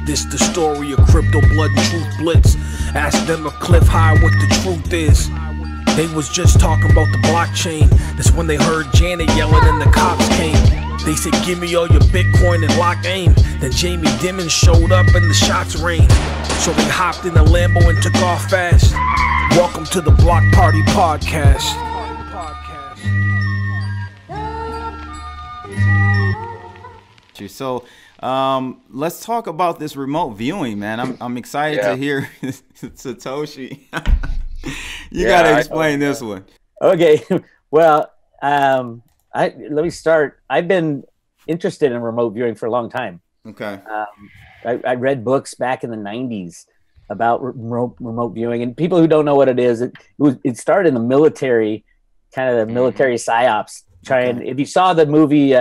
This the story of crypto blood and truth blitz. Ask them a cliff high what the truth is. They was just talking about the blockchain. That's when they heard Janet yelling and the cops came. They said give me all your Bitcoin and lock aim. Then Jamie Dimon showed up and the shots rained. So they hopped in the Lambo and took off fast. Welcome to the Block Party Podcast. So let's talk about this remote viewing, man. I'm excited to hear Satoshi. You gotta explain this one. Okay, well, let me start. I've been interested in remote viewing for a long time. Okay. I read books back in the 90s about remote viewing, and people who don't know what it is, it started in the military, kind of the military psyops. If you saw the movie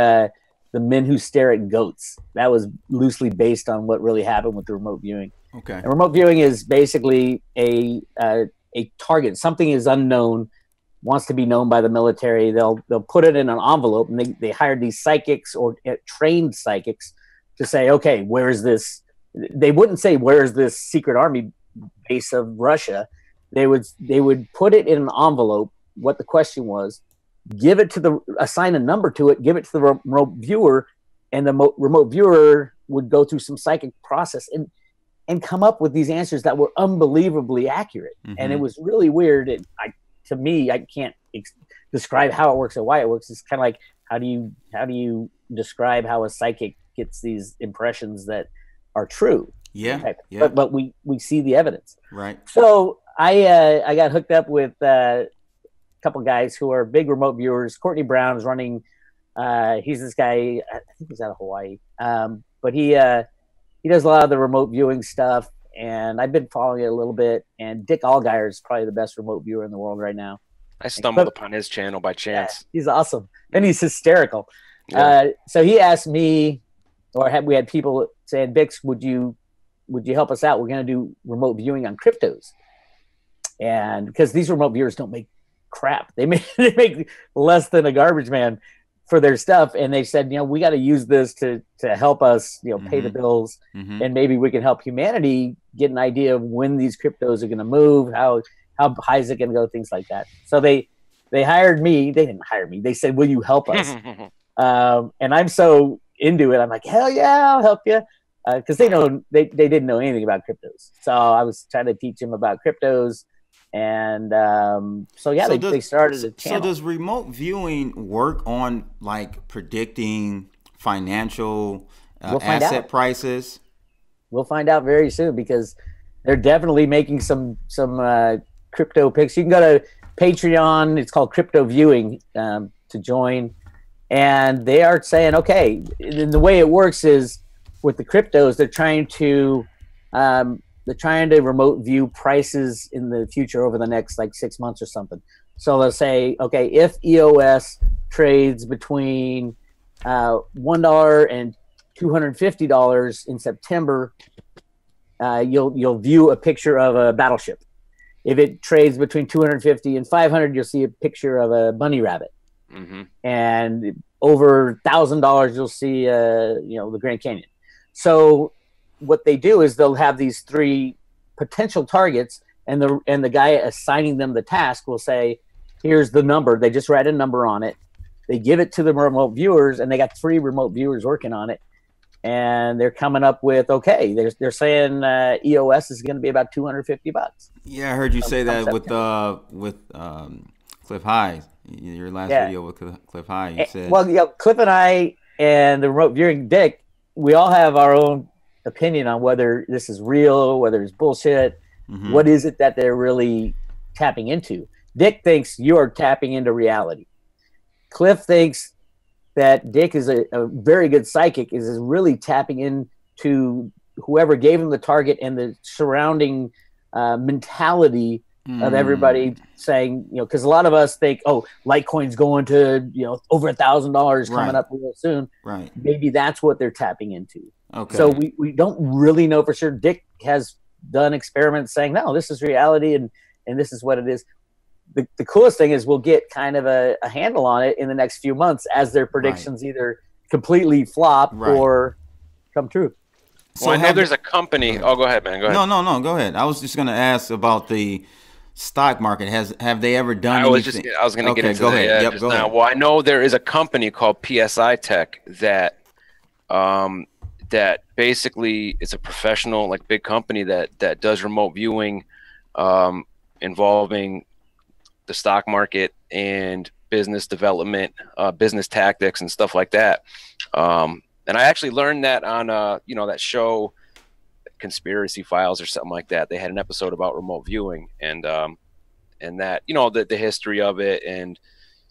The Men Who Stare at Goats, that was loosely based on what really happened with the remote viewing. Okay. And remote viewing is basically a target. Something is unknown, wants to be known by the military. They'll put it in an envelope, and they hired these psychics or trained psychics to say, okay, where is this? They wouldn't say where is this secret army base of Russia. They would put it in an envelope. What the question was, give it to assign a number to it, give it to the remote viewer, and the remote viewer would go through some psychic process and come up with these answers that were unbelievably accurate. Mm-hmm. And it was really weird. And to me, I can't describe how it works or why it works. It's kind of like, how do you describe how a psychic gets these impressions that are true? Yeah. Okay. Yeah. But we see the evidence. Right. So I got hooked up with couple guys who are big remote viewers. Courtney Brown is running. He's this guy. I think he's out of Hawaii. But he does a lot of the remote viewing stuff, and I've been following it a little bit. And Dick Allgaier is probably the best remote viewer in the world right now. I stumbled upon his channel by chance. Yeah, he's awesome, and he's hysterical. Yeah. So he asked me, we had people saying, "Bix, would you help us out? We're going to do remote viewing on cryptos," and because these remote viewers don't make crap, they make less than a garbage man for their stuff, and they said, we got to use this to help us, pay the bills, and maybe we can help humanity get an idea of when these cryptos are going to move, how high is it going to go, things like that. So they hired me. They didn't hire me. They said, will you help us? And I'm so into it. I'm like, hell yeah, I'll help you, because they didn't know anything about cryptos. So I was trying to teach them about cryptos. And they started a channel. So does remote viewing work on like predicting financial asset prices? We'll find out very soon, because they're definitely making some crypto picks. You can go to Patreon. It's called Crypto Viewing to join. And they are saying, okay, and the way it works is with the cryptos, they're trying to remote view prices in the future over the next 6 months or something. So they'll say, okay, if EOS trades between $1 and $250 in September, you'll view a picture of a battleship. If it trades between $250 and $500, you'll see a picture of a bunny rabbit. Mm-hmm. And over $1,000, you'll see the Grand Canyon. So what they do is they'll have these three potential targets, and the guy assigning them the task will say, here's the number. They just write a number on it. They give it to the remote viewers, and they got 3 remote viewers working on it. And they're coming up with, okay, they're saying EOS is going to be about $250. Yeah, I heard you say that with Cliff High. Your last video with Cliff High, you said. Well, Cliff and I and the remote viewing Dick, we all have our own opinion on whether this is real, whether it's bullshit. Mm-hmm. What is it that they're really tapping into? Dick thinks you're tapping into reality. Cliff thinks that Dick is a very good psychic, is really tapping into whoever gave him the target and the surrounding mentality of everybody saying, because a lot of us think, oh, Litecoin's going to, over $1,000 coming up real soon. Right. Maybe that's what they're tapping into. Okay. So we don't really know for sure. Dick has done experiments saying, no, this is reality and this is what it is. The coolest thing is we'll get kind of a handle on it in the next few months as their predictions either completely flop or come true. So well, I know there's a company. Oh, go ahead, man. Go ahead. No. Go ahead. I was just going to ask about the stock market. Have they ever done anything? I was going to get into go that. ahead. Yeah, Yep, go now. ahead. Well, I know there is a company called PSI Tech that that basically it's a professional, like, big company that does remote viewing involving the stock market and business development, business tactics and stuff like that. And I actually learned that on that show, Conspiracy Files or something like that. They had an episode about remote viewing and that, the history of it and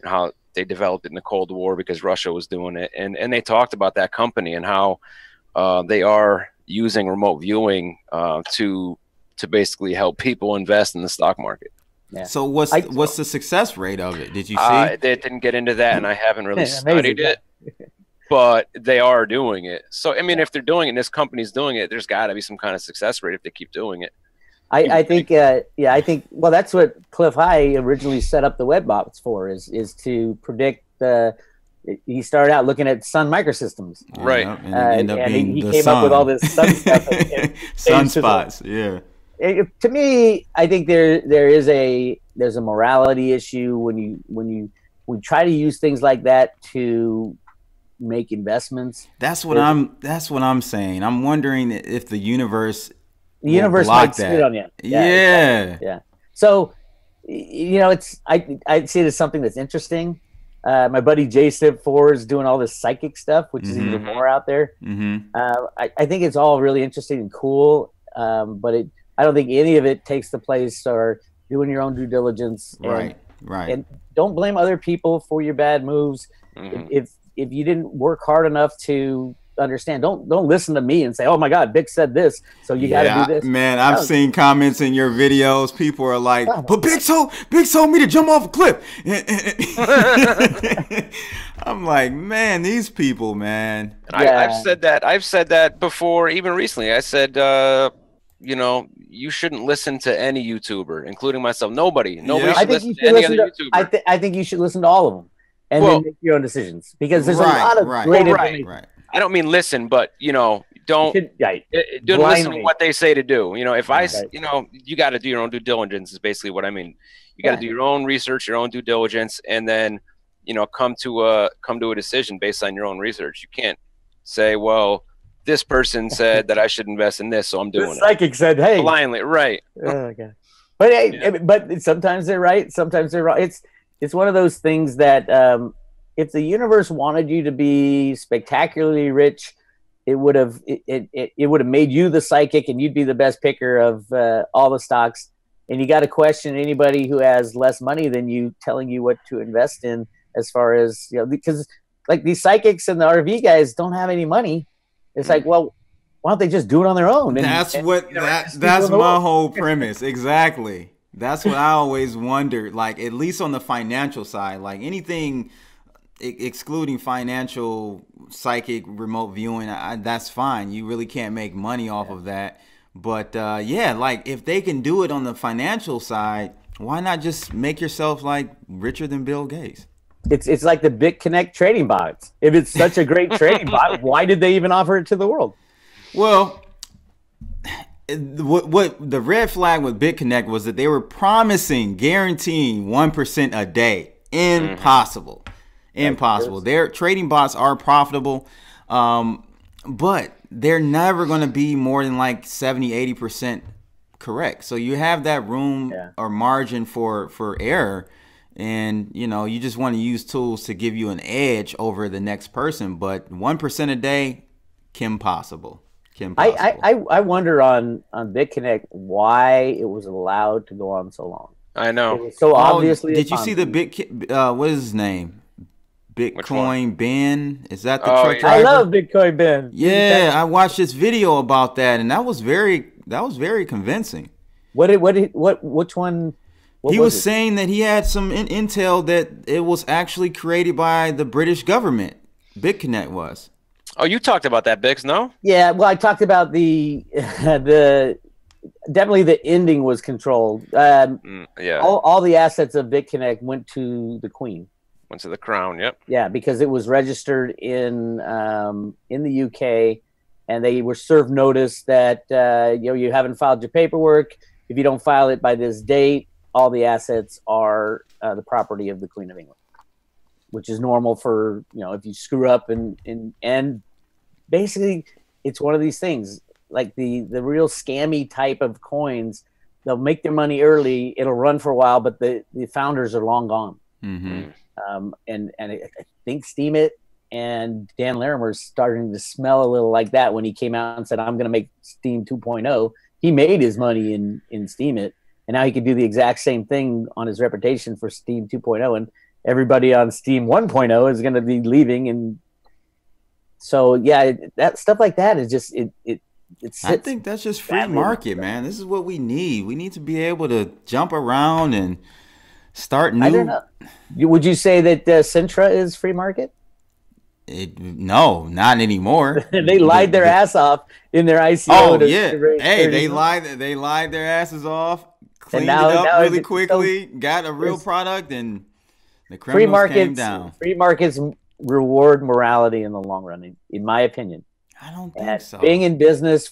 how they developed it in the Cold War because Russia was doing it. And they talked about that company and how they are using remote viewing to basically help people invest in the stock market. Yeah. So what's the success rate of it? Did you see? They didn't get into that, and I haven't really studied it. But they are doing it. So, I mean, if they're doing it and this company's doing it, there's got to be some kind of success rate if they keep doing it. I think, well, that's what Cliff High originally set up the webbots for, is to predict he started out looking at sun microsystems. Right. And he came up with all this sun stuff. Sunspots, yeah. To me, I think there's a morality issue when we try to use things like that to make investments. That's what I'm saying. I'm wondering if the universe might spit on you. Yeah. Yeah. So, I see it as something that's interesting. My buddy J-Sip4 is doing all this psychic stuff, which is even more out there. I think it's all really interesting and cool, but I don't think any of it takes the place or doing your own due diligence. Right. And don't blame other people for your bad moves. If you didn't work hard enough to understand, don't listen to me and say, "Oh my God, Big said this, so you got to do this." Man, I've seen comments in your videos. People are like, "But Big told me to jump off a cliff." I'm like, man, these people, man. I've said that before, even recently. I said, you shouldn't listen to any YouTuber, including myself. Nobody should listen to any other YouTuber. I think you should listen to all of them. And then make your own decisions, because there's a lot of great information. Right. I don't mean listen, but don't listen to what they say to do. If you got to do your own due diligence is basically what I mean. You got to do your own research, your own due diligence, and then come to a decision based on your own research. You can't say, well, this person said that I should invest in this, so I'm doing it. Psychic said, hey, blindly, right? Oh, God. But but sometimes they're right, sometimes they're wrong. It's one of those things that if the universe wanted you to be spectacularly rich, it would have made you the psychic, and you'd be the best picker of all the stocks. And you got to question anybody who has less money than you telling you what to invest in, as far as because like these psychics and the RV guys don't have any money. It's like, well, why don't they just do it on their own? That's my whole premise. Exactly. That's what I always wondered. Like, at least on the financial side, like anything excluding financial, psychic, remote viewing, that's fine. You really can't make money off of that. But like if they can do it on the financial side, why not just make yourself like richer than Bill Gates? It's like the BitConnect trading bots. If it's such a great trading bot, why did they even offer it to the world? Well, what the red flag with BitConnect was that they were guaranteeing 1% a day. Impossible. Impossible. Their trading bots are profitable, but they're never going to be more than like 70-80% correct. So you have that room or margin for error. And, you just want to use tools to give you an edge over the next person. But 1% a day, Kim possible. I wonder on BitConnect why it was allowed to go on so long. I know. It was so obviously. Did you see the what is his name? Bitcoin Ben? Is that the truck driver? I love Bitcoin Ben. Yeah, I watched this video about that, and that was very convincing. Which one? He was saying that he had some intel that it was actually created by the British government. BitConnect was. Oh, you talked about that, Bix, no? Yeah, well, I talked about the definitely the ending was controlled. All the assets of BitConnect went to the Queen. Went to the Crown, yep. Yeah, because it was registered in the UK, and they were served notice that you haven't filed your paperwork. If you don't file it by this date, all the assets are the property of the Queen of England, which is normal for if you screw up and basically it's one of these things like the real scammy type of coins. They'll make their money early. It'll run for a while, but the founders are long gone. Mm-hmm. And I think Steam It and Dan Larimer is starting to smell a little like that when he came out and said, I'm going to make Steam 2.0. He made his money in Steam It, and now he could do the exact same thing on his reputation for Steam 2.0. And everybody on Steam 1.0 is going to be leaving. And so, yeah, that stuff like that is just, I think that's just free market, man. This is what we need. We need to be able to jump around and start new. I don't know. Would you say that Sintra is free market? No, not anymore. They lied their ass off in their ICO. Oh yeah, hey, they lied their asses off, cleaned it up really quickly, got a real product, and the criminals came down. Free markets reward morality in the long run, in my opinion. I don't think so. Being in business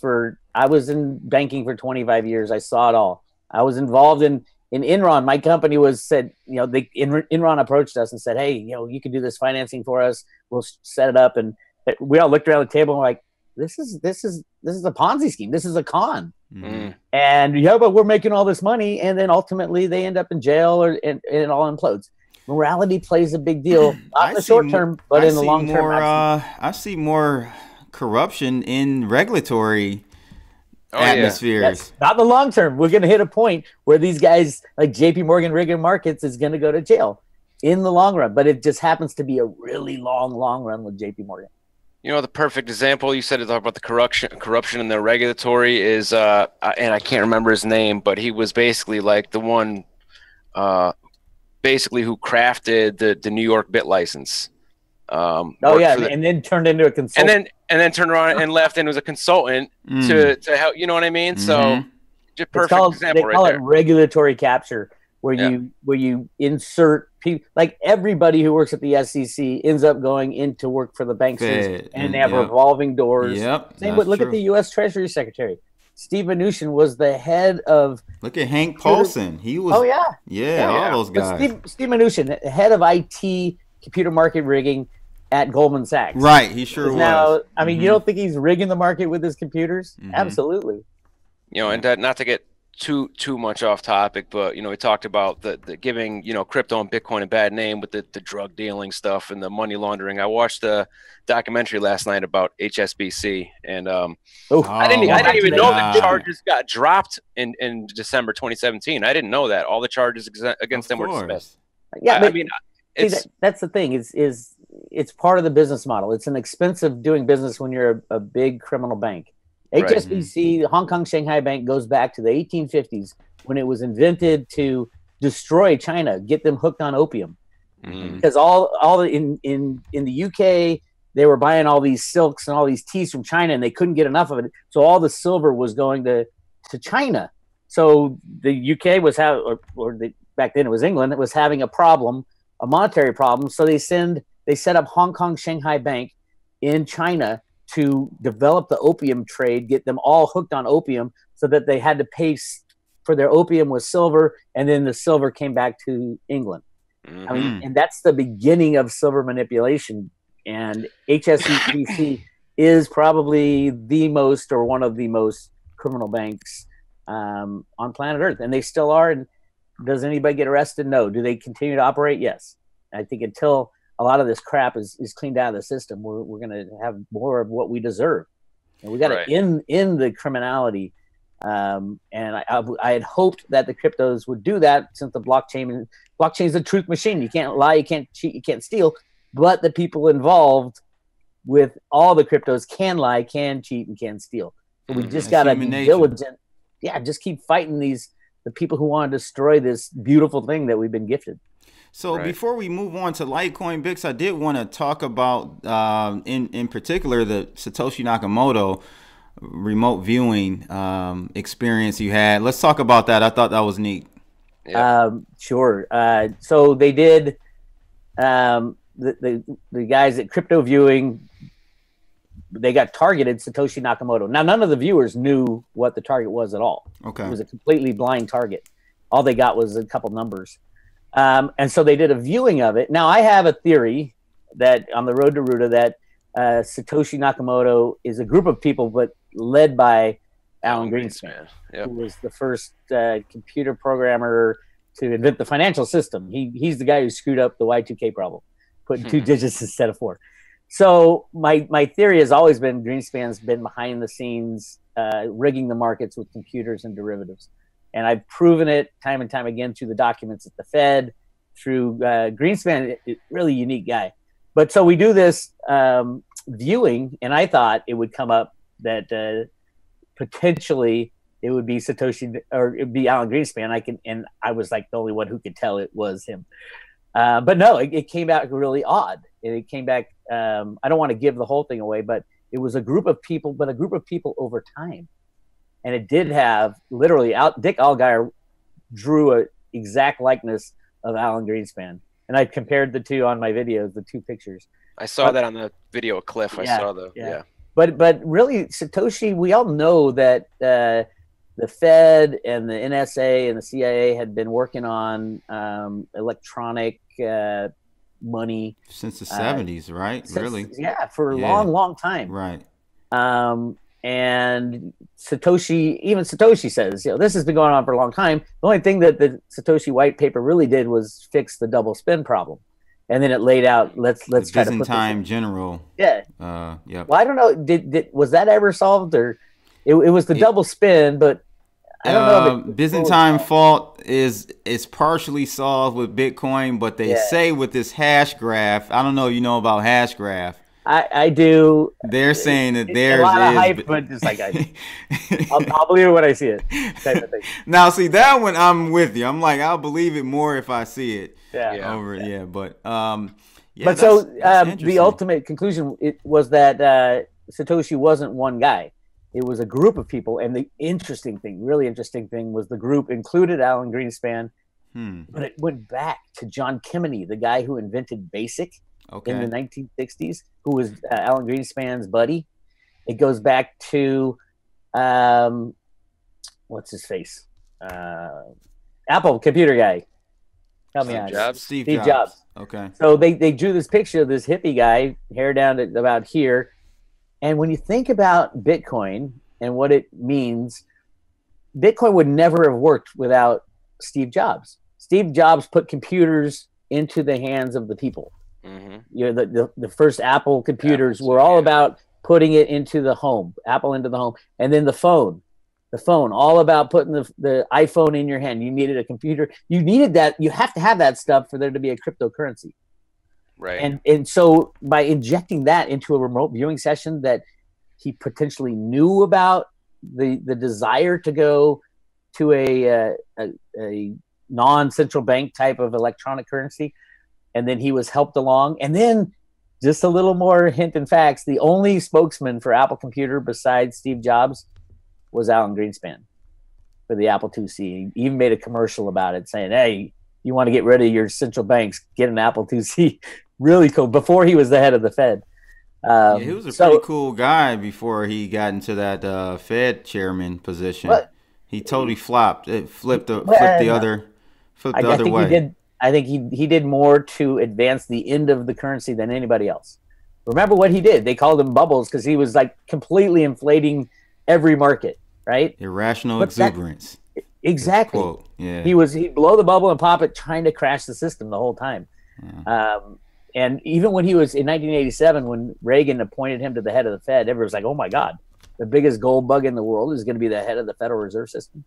I was in banking for 25 years. I saw it all. I was involved in Enron. My company Enron approached us and said, hey, you can do this financing for us. We'll set it up. And we all looked around the table and were like, this is a Ponzi scheme. This is a con. Mm-hmm. And but we're making all this money. And then ultimately they end up in jail and it all implodes. Morality plays a big deal, not in the short term, but in the long term. I see more corruption in regulatory atmospheres. Yes. Not in the long term. We're going to hit a point where these guys like JP Morgan rigging markets is going to go to jail in the long run, but it just happens to be a really long run with JP Morgan. The perfect example you said to talk about the corruption in the regulatory is and I can't remember his name, but he was basically like the one basically who crafted the New York bit license. And then turned into a consultant. And then turned around and left and was a consultant to help. You know what I mean? Mm-hmm. So, just perfect example. They call it regulatory capture, where you insert people. Like everybody who works at the SEC ends up going into work for the banks, and they have revolving doors. Yep. Same. But look at the U.S. Treasury Secretary. Steve Mnuchin was the head of. Look at Hank Paulson. He was. Oh yeah. Yeah, all those guys. But Steve Mnuchin, head of IT, computer market rigging at Goldman Sachs. Right, he sure was. Now, I mean, you don't think he's rigging the market with his computers? Mm-hmm. Absolutely. And not to get too much off topic, but we talked about the giving crypto and Bitcoin a bad name with the drug dealing stuff and the money laundering. I watched a documentary last night about HSBC, and I didn't even know the charges got dropped in December 2017. I didn't know that all the charges against them were dismissed. Yeah, I mean, that's the thing. It's part of the business model. It's an expensive doing business when you're a big criminal bank. HSBC, the Hong Kong Shanghai Bank, goes back to the 1850s when it was invented to destroy China, get them hooked on opium. Mm-hmm. Because all in the UK, they were buying all these silks and all these teas from China, and they couldn't get enough of it. So all the silver was going to China. So the UK was back then it was England. It was having a monetary problem. So they set up Hong Kong Shanghai Bank in China to develop the opium trade, get them all hooked on opium so that they had to pay for their opium with silver, and then the silver came back to England. Mm-hmm. I mean, and that's the beginning of silver manipulation. And HSBC is probably the most or one of the most criminal banks on planet Earth, and they still are. And does anybody get arrested? No. Do they continue to operate? Yes. I think until a lot of this crap is cleaned out of the system, we're going to have more of what we deserve. And we got to end the criminality. And I had hoped that the cryptos would do that, since the blockchain is a truth machine. You can't lie, you can't cheat, you can't steal. But the people involved with all the cryptos can lie, can cheat, and can steal. So we just got to be diligent. Yeah, just keep fighting the people who want to destroy this beautiful thing that we've been gifted. So before we move on to Litecoin Bix, I did want to talk about, in particular, the Satoshi Nakamoto remote viewing experience you had. Let's talk about that. I thought that was neat. Yeah. Sure. So they did, the guys at Crypto Viewing they got targeted Satoshi Nakamoto. Now, none of the viewers knew what the target was at all. Okay. It was a completely blind target. All they got was a couple numbers. And so they did a viewing of it. Now, I have a theory that on the road to Ruta that Satoshi Nakamoto is a group of people, but led by Alan Greenspan, Yep. who was the first computer programmer to invent the financial system. He's the guy who screwed up the Y2K problem, putting 2 digits instead of 4. So my theory has always been Greenspan's been behind the scenes, rigging the markets with computers and derivatives. And I've proven it time and time again through the documents at the Fed, through Greenspan, really unique guy. But so we do this viewing, and I thought it would come up that potentially it would be Satoshi or it'd be Alan Greenspan. And I was like the only one who could tell it was him. But no, it came out really odd. It came back. I don't want to give the whole thing away, but it was a group of people, but a group of people over time. And it did have literally Dick Allgaier drew an exact likeness of Alan Greenspan. And I compared the two on my videos, the 2 pictures. I saw that on the video of Cliff. I saw yeah. But really, Satoshi, we all know that the Fed and the NSA and the CIA had been working on electronic money since the 70s, right? Really? Yeah, for a long time. Right. And Satoshi says, this has been going on for a long time. The only thing that the Satoshi white paper really did was fix the double spin problem. And then it laid out, let's try to put Byzantine general. Yeah. Yeah. Well, I don't know. Was that ever solved, or it was the double spin, but I don't know. Byzantine fault is partially solved with Bitcoin, but they say with this hash graph, I don't know if you know about hash graph. I do. They're saying that theirs a lot of is hype, but just like I'll believe it when I see it. Type of thing. Now, see that one, I'm with you. I'm like, I'll believe it more if I see it. But so the ultimate conclusion was that Satoshi wasn't one guy. It was a group of people, and the really interesting thing was the group included Alan Greenspan, but it went back to John Kemeny, the guy who invented BASIC. In the 1960s, who was Alan Greenspan's buddy. It goes back to, what's his face? Apple computer guy. Help me out. Steve Jobs. Okay. So they drew this picture of this hippie guy, hair down to about here. And when you think about Bitcoin and what it means, Bitcoin would never have worked without Steve Jobs. Steve Jobs put computers into the hands of the people. The first Apple computers were all about putting it into the home, Apple into the home, and then the phone, all about putting the iPhone in your hand. You needed a computer. You needed that. You have to have that stuff for there to be a cryptocurrency. Right. And so by injecting that into a remote viewing session that he potentially knew about, the desire to go to a non-central bank type of electronic currency, and then he was helped along. And then just a little more hint and facts, the only spokesman for Apple Computer besides Steve Jobs was Alan Greenspan for the Apple IIc. He even made a commercial about it saying, hey, you want to get rid of your central banks, get an Apple IIc. Really cool. Before he was the head of the Fed. He was a pretty cool guy before he got into that Fed chairman position. He totally flopped. It flipped the other way. I think he did more to advance the end of the currency than anybody else. Remember what he did? They called him bubbles because he was like completely inflating every market, right? Irrational exuberance. Exactly. Yeah. He'd blow the bubble and pop it, trying to crash the system the whole time. Yeah. And even when he was in 1987, when Reagan appointed him to the head of the Fed, everyone was like, "Oh my God, the biggest gold bug in the world is going to be the head of the Federal Reserve System."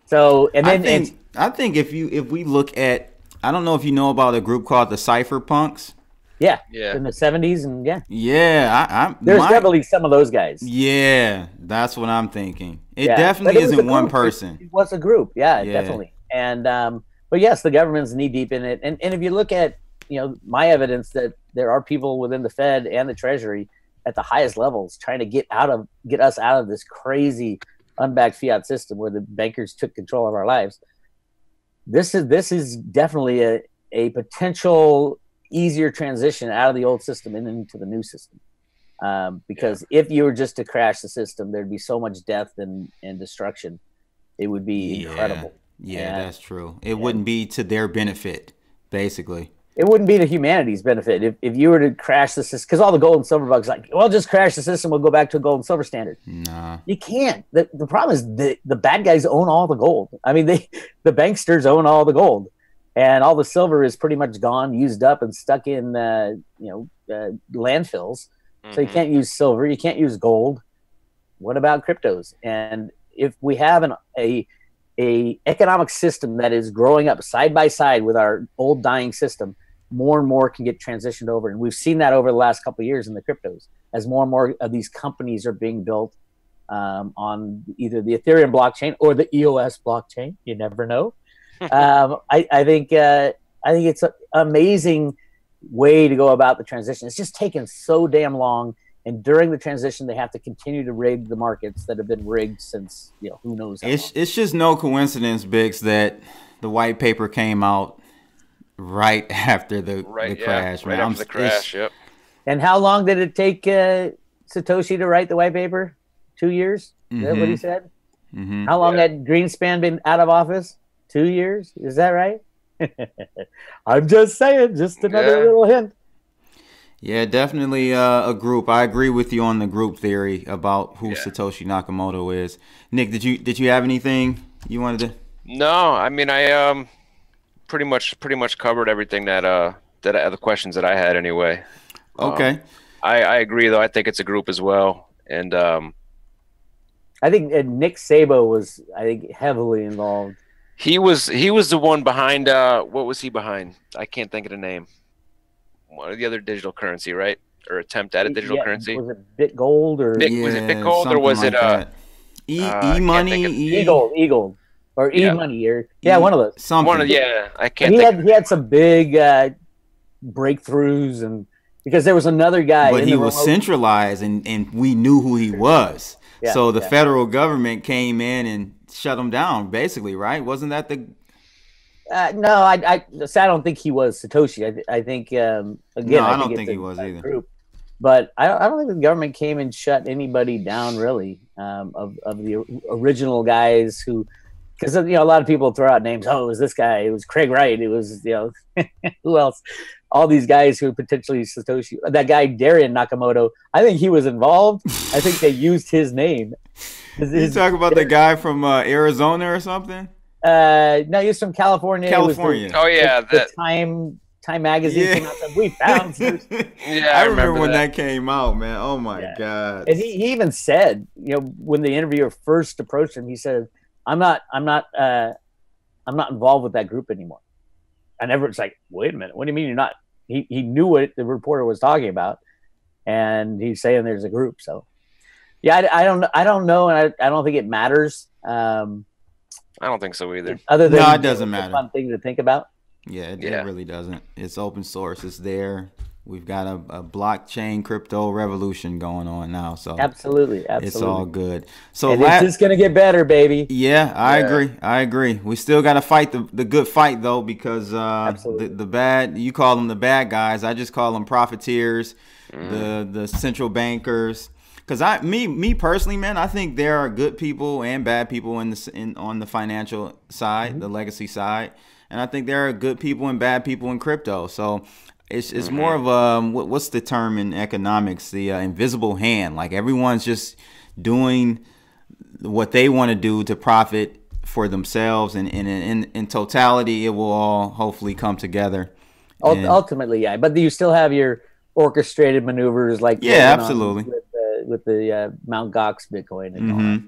So, and then I think if we look at, I don't know if you know about a group called the Cypherpunks. Yeah. In the 70s and there's definitely some of those guys. Yeah, that's what I'm thinking. It definitely isn't one person. It was a group. Yeah, definitely. And but yes, the government's knee deep in it. And if you look at my evidence that there are people within the Fed and the Treasury at the highest levels trying to get us out of this crazy unbacked fiat system where the bankers took control of our lives. This is definitely a potential easier transition out of the old system and into the new system. Because if you were just to crash the system, there'd be so much death and destruction. It would be incredible. Yeah, that's true. It wouldn't be to their benefit, basically. It wouldn't be to humanity's benefit if you were to crash the system, because all the gold and silver bugs like, well, just crash the system, we'll go back to a gold and silver standard. Nah. You can't. The problem is the bad guys own all the gold. I mean, the banksters own all the gold, and all the silver is pretty much gone, used up, and stuck in landfills. So you can't use silver, you can't use gold. What about cryptos? And if we have a economic system that is growing up side by side with our old dying system, more and more can get transitioned over. And we've seen that over the last couple of years in the cryptos, as more and more of these companies are being built on either the Ethereum blockchain or the EOS blockchain. You never know. I think it's an amazing way to go about the transition. It's just taken so damn long. And during the transition, they have to continue to rig the markets that have been rigged since, who knows how long. It's just no coincidence, Bix, that the white paper came out right after the crash. Right after the crash, yep. And how long did it take Satoshi to write the white paper? 2 years? Is that what he said? Mm-hmm. How long had Greenspan been out of office? 2 years? Is that right? I'm just saying, just another little hint. Yeah, definitely a group. I agree with you on the group theory about who Satoshi Nakamoto is. Nick, did you have anything you wanted to? No, I mean I pretty much covered everything that the questions that I had anyway. Okay. I agree though. I think it's a group as well, and I think Nick Szabo was heavily involved. He was the one behind. What was he behind? I can't think of the name. One of the other digital currency, right? Or attempt at a digital currency. Was it BitGold or was it BitGold or was it E-money? E-Gold or E-money or one of those. Something. I can't. He had some big breakthroughs, and because there was another guy, but he was centralized, and we knew who he was. So the federal government came in and shut him down, basically, right? Wasn't that the? No, I don't think he was Satoshi. I think again. No, I don't think he was either. Group. But I don't think the government came and shut anybody down really. Of the original guys who, because a lot of people throw out names. Oh, it was this guy. It was Craig Wright. It was who else? All these guys who potentially Satoshi. That guy Darian Nakamoto. I think he was involved. I think they used his name. You talk about the guy from Arizona or something? No, he's from California. California. The Time magazine came out and we found. I remember when that came out, man. Oh my god! And he even said, when the interviewer first approached him, he said, "I'm not involved with that group anymore." And everyone's like, "Wait a minute, what do you mean you're not?" He knew what the reporter was talking about, and he's saying there's a group. So, I don't know, and I don't think it matters. I don't think so either. Other than it doesn't matter. A fun thing to think about. Yeah, it really doesn't. It's open source. It's there. We've got a blockchain crypto revolution going on now. So absolutely. It's all good. So it's just gonna get better, baby. Yeah, I agree. We still got to fight the good fight though, because the bad, you call them the bad guys. I just call them profiteers, the central bankers. Because me personally, man, I think there are good people and bad people on the financial side, the legacy side, and I think there are good people and bad people in crypto. So it's more of a what's the term in economics? The invisible hand. Like everyone's just doing what they want to do to profit for themselves, and in totality, it will all hopefully come together. Ultimately, but you still have your orchestrated maneuvers, like absolutely. With the Mt. Gox Bitcoin and all that.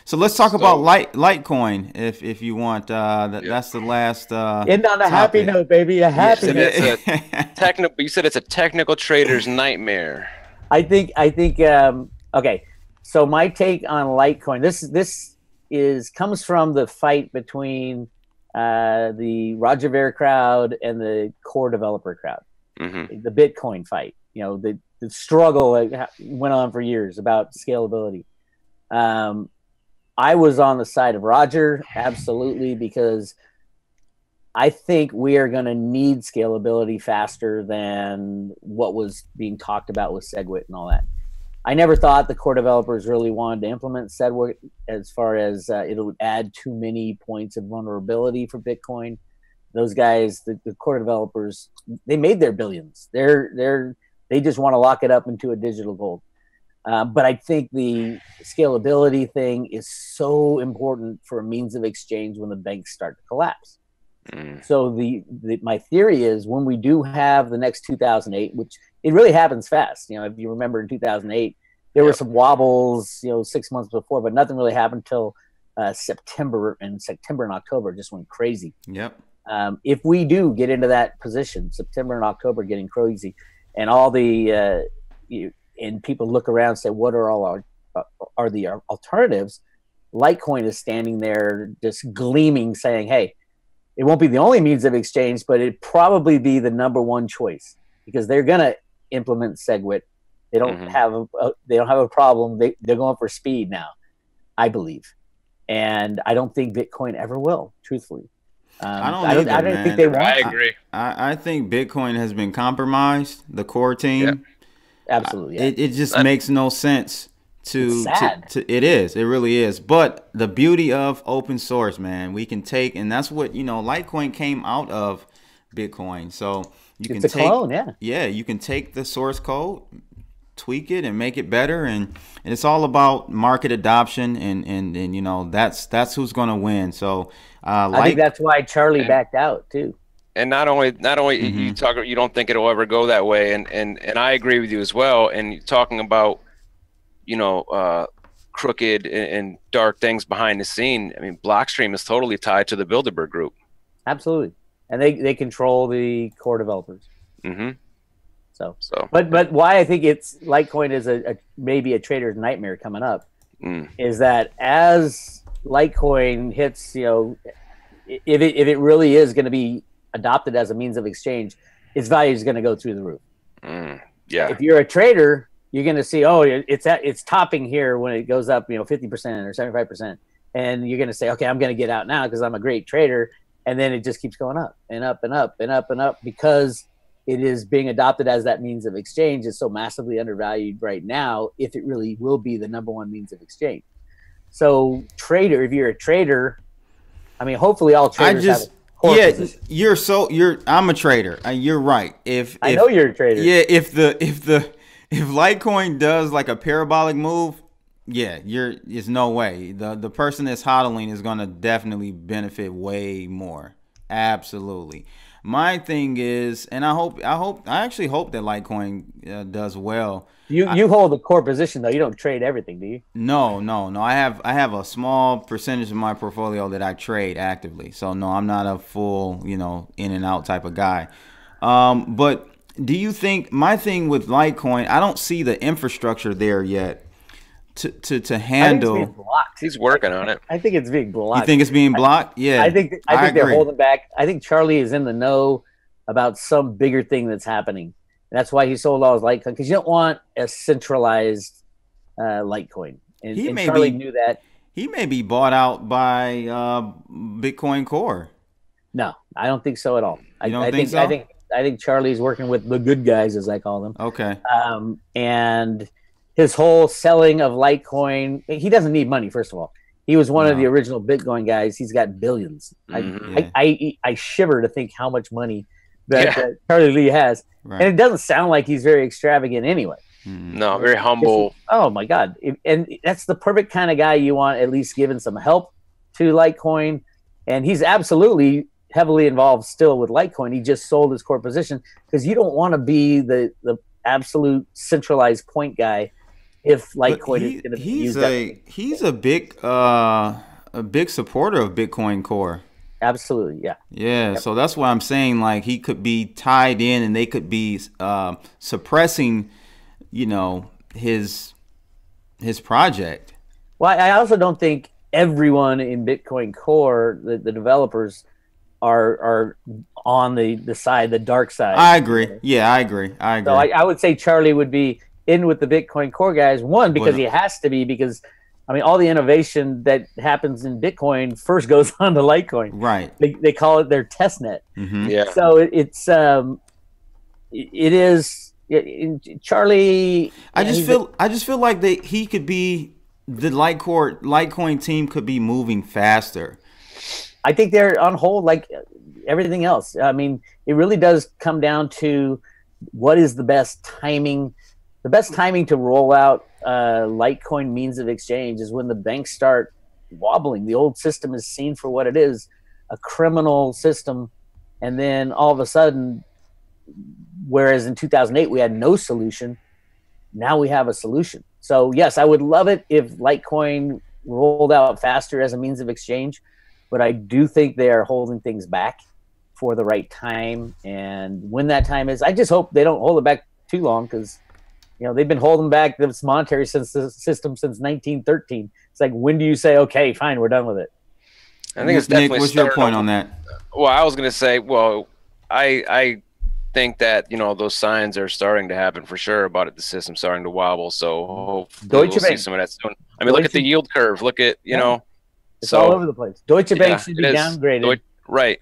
So let's talk about Litecoin, if you want. That's the last. End on a happy note, baby. A happy note. You said it's a technical trader's nightmare. I think. Okay, so my take on Litecoin. This comes from the fight between the Roger Ver crowd and the core developer crowd. The Bitcoin fight. The struggle that went on for years about scalability. I was on the side of Roger, absolutely, because I think we are going to need scalability faster than what was being talked about with SegWit and all that. I never thought the core developers really wanted to implement SegWit as far as it would add too many points of vulnerability for Bitcoin. Those guys, the core developers, they made their billions. They just want to lock it up into a digital gold. But I think the scalability thing is so important for a means of exchange when the banks start to collapse. So my theory is when we do have the next 2008, which it really happens fast. You know, if you remember in 2008, there were some wobbles, 6 months before, but nothing really happened until September and October just went crazy. Yep. If we do get into that position, September and October getting crazy, and all the and people look around and say, what are all are the alternatives? Litecoin is standing there just gleaming, saying, hey, it won't be the only means of exchange, but it'd probably be the number one choice because they're going to implement SegWit. They don't have a problem. They're going for speed now, I believe. And I don't think Bitcoin ever will, truthfully. I don't think they want. I agree. I think Bitcoin has been compromised. The core team. Yeah. Absolutely. Yeah. It just makes no sense to it is. It really is. But the beauty of open source, man, we can take, and that's what, Litecoin came out of Bitcoin. So you it's can a clone, you can take the source code, tweak it and make it better, and it's all about market adoption and that's who's going to win. So I think that's why Charlie backed out too. And not only you don't think it'll ever go that way, and I agree with you as well. And talking about crooked and dark things behind the scene, I mean, Blockstream is totally tied to the Bilderberg Group. Absolutely, and they control the core developers. So, but why I think it's Litecoin is maybe a trader's nightmare coming up is that as Litecoin hits, if it really is going to be adopted as a means of exchange, its value is going to go through the roof. Yeah. If you're a trader, you're going to see, it's topping here when it goes up, 50% or 75%, and you're going to say, okay, I'm going to get out now because I'm a great trader, and then it just keeps going up and up and up and up and up because it is being adopted as that means of exchange. Is so massively undervalued right now if it really will be the number one means of exchange. So if you're a trader, I mean, hopefully all traders have a core position. I'm a trader. You're right. I know you're a trader. Yeah, if Litecoin does like a parabolic move, there's no way. The person that's hodling is going to definitely benefit way more. Absolutely. My thing is, and I actually hope that Litecoin does well. You hold a core position though. You don't trade everything, do you? No. I have a small percentage of my portfolio that I trade actively. So no, I'm not a full, in and out type of guy. But do you think my thing with Litecoin? I don't see the infrastructure there yet to handle. I think it's being blocked. He's working on it. I think it's being blocked. You think it's being blocked? Yeah. I think they're holding back. I think Charlie is in the know about some bigger thing that's happening. And that's why he sold all his Litecoin, because you don't want a centralized Litecoin. And Charlie knew that. He may be bought out by Bitcoin Core. No, I don't think so at all. You don't think so? I think Charlie's working with the good guys, as I call them. Okay. And his whole selling of Litecoin, he doesn't need money, first of all. He was one of the original Bitcoin guys. He's got billions. I shiver to think how much money that Charlie Lee has. Right. And it doesn't sound like he's very extravagant anyway. No, very humble. Oh, my God. And that's the perfect kind of guy you want, at least giving some help to Litecoin. And he's absolutely heavily involved still with Litecoin. He just sold his core position because you don't want to be the absolute centralized point guy if Litecoin is going to be used. He's a big supporter of Bitcoin Core. Absolutely, yeah. Yeah, yep. So that's why I'm saying like he could be tied in and they could be suppressing, his project. Well, I also don't think everyone in Bitcoin Core, the developers, are on the dark side. I agree. Yeah, I agree. So I would say Charlie would be in with the Bitcoin Core guys. One, because he has to be, because I mean, all the innovation that happens in Bitcoin first goes on to Litecoin. Right. They call it their test net. Mm-hmm. Yeah. So it is Charlie. I just feel like he could be the Litecoin team could be moving faster. I think they're on hold like everything else. I mean, it really does come down to what is the best timing. The best timing to roll out Litecoin means of exchange is when the banks start wobbling. The old system is seen for what it is, a criminal system. And then all of a sudden, whereas in 2008 we had no solution, now we have a solution. So yes, I would love it if Litecoin rolled out faster as a means of exchange, but I do think they are holding things back for the right time. And when that time is, I just hope they don't hold it back too long, because they've been holding back this monetary system since 1913. It's like, when do you say, okay, fine, we're done with it? I think it's definitely. Nick, what's your point on that? Well, I was going to say, I think that those signs are starting to happen for sure about it. The system starting to wobble, so hopefully we'll see some of that soon. I mean, look at the yield curve. Look at it's all over the place. Deutsche Bank should be downgraded, right?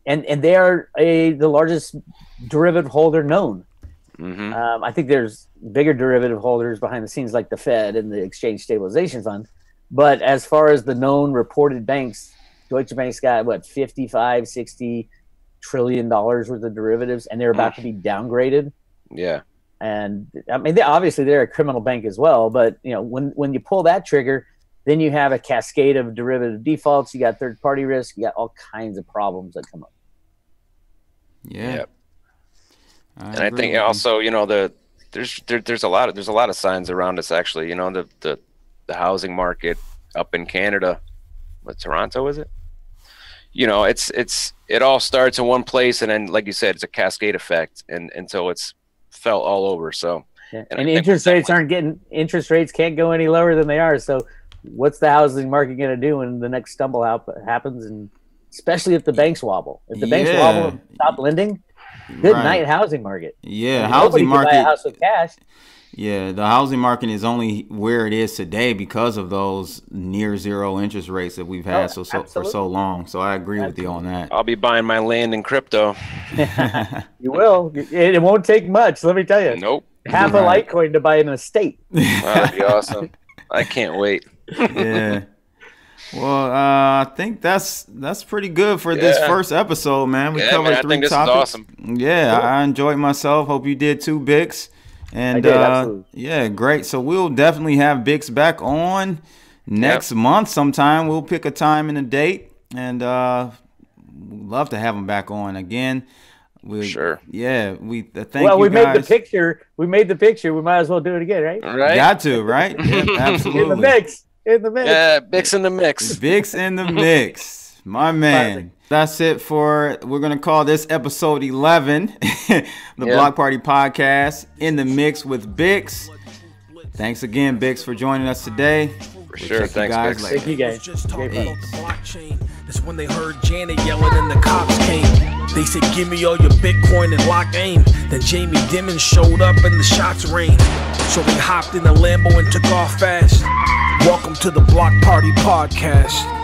And they are the largest derivative holder known. Mm-hmm. I think there's bigger derivative holders behind the scenes like the Fed and the Exchange Stabilization Fund. But as far as the known reported banks, Deutsche Bank's got what, 55, 60 trillion dollars worth of derivatives, and they're about to be downgraded. Yeah. And I mean, they're a criminal bank as well. But when you pull that trigger, then you have a cascade of derivative defaults. You got third party risk. You got all kinds of problems that come up. Yeah. Yep. And I think also, there's a lot of signs around us actually. The housing market up in Canada, Toronto, is it? It all starts in one place, and then, like you said, it's a cascade effect, and until it's felt all over. So, yeah. And interest rates can't go any lower than they are. So, what's the housing market going to do when the next stumble happens? And especially if the banks wobble, if the banks wobble and stop lending. Good night, housing market. Yeah, housing market. Buy a house with cash. Yeah, the housing market is only where it is today because of those near zero interest rates that we've had for so long. So I agree with you on that. I'll be buying my land in crypto. You will. It won't take much. Let me tell you. Nope. Half a Litecoin to buy an estate. That'd be awesome. I can't wait. Yeah. Well, I think that's pretty good for this first episode, man. We covered 3 topics. This is awesome. Yeah, cool. I enjoyed myself. Hope you did too, Bix. And I did, yeah, great. So we'll definitely have Bix back on next month sometime. We'll pick a time and a date, and we'd love to have him back on again. Sure. Yeah, we thank you guys. Well, we made the picture. We might as well do it again, right? Right. Got to, right? Yeah, absolutely. In the mix. Yeah, Bix in the mix. Bix in the mix. My man. Classic. That's it we're going to call this episode 11, the Block Party Podcast, In the Mix with Bix. Thanks again, Bix, for joining us today. For sure. Thanks, Bix. Thank you, guys. Just talking about the blockchain. That's when they heard Janet yelling and the cops came. They said, give me all your Bitcoin and lock aim. Then Jamie Dimon showed up and the shots rained. So they hopped in a Lambo and took off fast. Welcome to the Block Party Podcast.